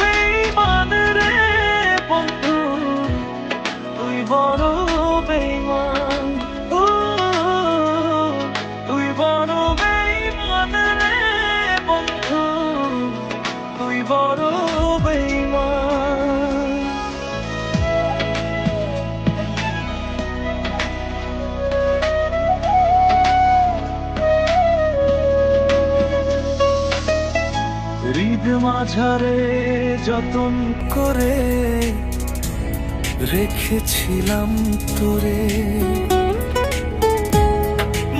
বেঈমান রে বন্ধু, তুই বড় বেঈমান। তুই বড় বেঈমান রে বন্ধু, তুই বড় বেঈমান। হৃদ মাঝারে যতন করে রেখেছিলাম তোরে,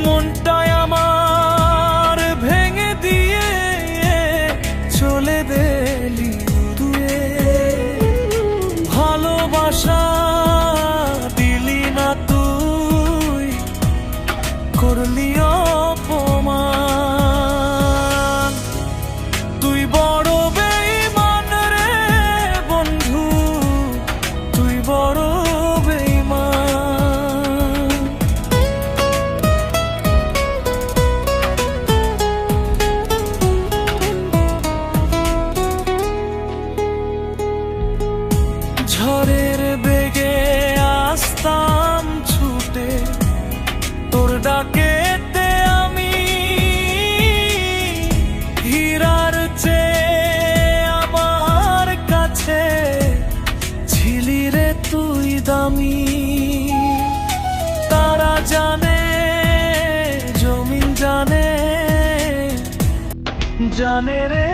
মনটাই আমার ভেঙে দিয়ে চলে গেলি দূরে। ভালোবাসা দিলি না তুই, করলি অপমান। তুই বড় বেঈমান রে বন্ধু, তুই বড় বেঈমান। ঝড়ের বেগে আসতাম ছুটে তোর ডাকেতে আমি, হীরার চেয়ে আমার কাছে ছিলি রে তুই দামি। তারা জানে, জমিন জানে, জানে রে